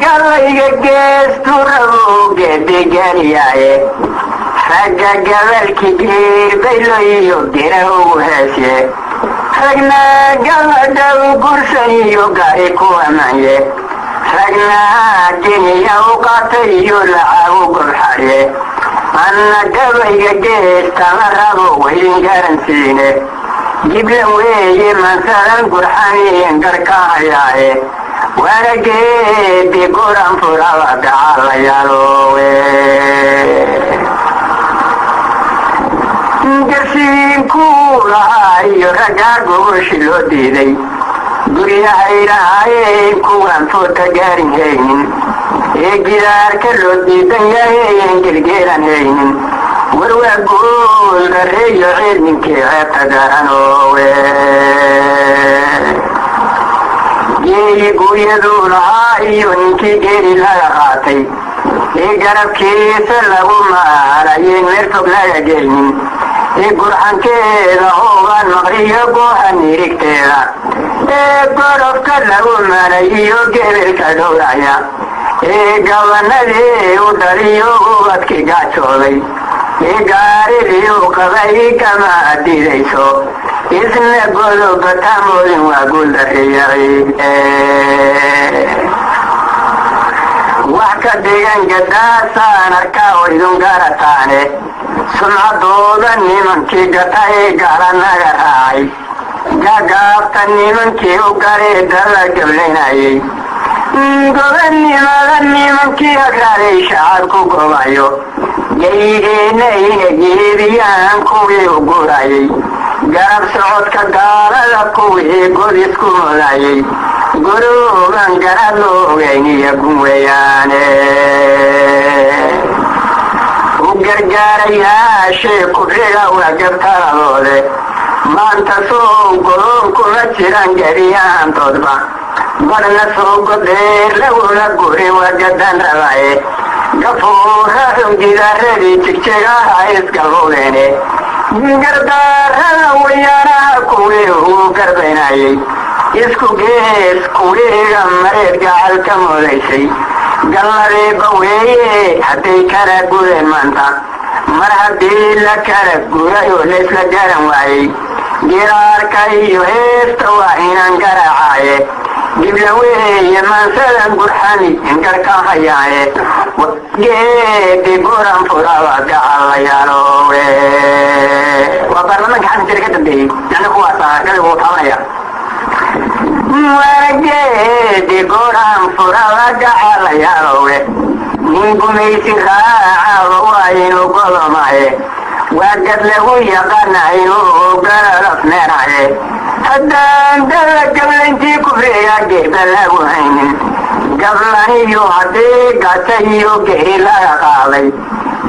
gabayga geestu rabo geedigeeniyaaye ragga gabalki geerbaylo iyo gera ugu heesye ragna gabadha u gursan iyo gaari ku amanye ragna geniya u qaatay iyo lacag u gobxadye anna gabayga geestama rabo waydin garansiine jiblan weeye mansadan gurxaniin garkahayaaye وانا جيدي قران فرابا تعالى يا روي جرسين كورا يرجع قوش لوديدي قريا هيراين كوران فوتا جارين هين يجدار كالوديدن يهين جلجيران هين وروا قول غري يعيد من كيعتا دارانوي يقولون عايونكي جيري لا يغاتي يقرب كيس لهم على ينورتب لا يجيني يقرحان كيدا هو المغري يقوحان يريكتيدا يقرب كلهم على يوجيبر كدورايا يقوانا لي ودري يوغواتكي قاتشولي يقاري لي وقضي كما أدي ليسو إذن قلوا بتامل وقل ريعي وحكا ديغان قداسا نركاو إذن قارتاني سمع دودا نيمن كي قطعي قارنا قرعي قاقافتا نيمن كي وقاري دلا قبليناي قبل نيمن كي أقراري شعاركو قوايو يجيني جيبيان كوي وقراي garab socodka gaalada kuwii god isku mudayay gurugan garad loogayniya gun weeyaane u gargaarayaashee kufriga waa gabtaladoode maanta soo goloon kuma jiran gebiyaantoodba badhna soo godheer laguna gurin waa gadan rabaye gafuura xungidaradii jigjigaha isgaloodeene gardaarada wayaanaha kuwii uu garbaynayay isku gees kuwiiga mareed gacal ka mudaysay galladeeba weeye hadday kala gudeen maanta mar haddii la kala gurayoo laysla garan waayey giraarka iyo heesta waa inaan garacaaye dibla weeye mansadan gurxani ingarka hayaaye geedi guran furaba gacalayaalowe waa baarlamaanka xasan jira ka dambeeyey yani kuwaasa gabigu uu taabanaya geedi guran furaba gacalayaalowe nin gumaysi raacaba waa inuu godomaye waa gad lagu yaqaana inuu gararaf meenaye haddaan dala gablayntii kufriga geerba lagu haynin gablaniyo haddii gata iyo geri laga qaaday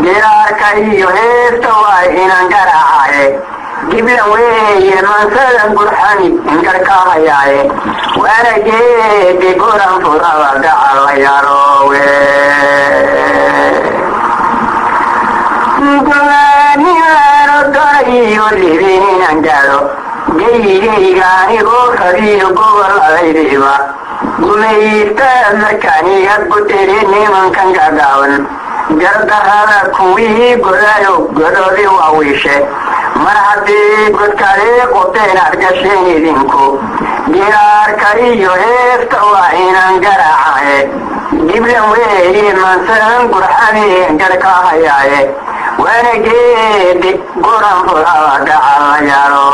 giraarka iyo heesta waa inaan garaacaye giblan weeye mansadan gurxani ingarkahayaaye waana geedi guran furaba gacalayaalowe gulaaniyaano donayo libiinan gaadho geygayga anigoo rabiyo goboladaydiiba gumaysta markaaniga gudiri nimankan gagaawan gardarada kuwii godayo godoodi waawiishe mar haddii godkadii qoteen aad gasheen idinku giraarka iyo heesta waa inaan garaacaye giblan weeye mansadan gurxadii garkahayaaye waana geedi guran furaba gacalayaalo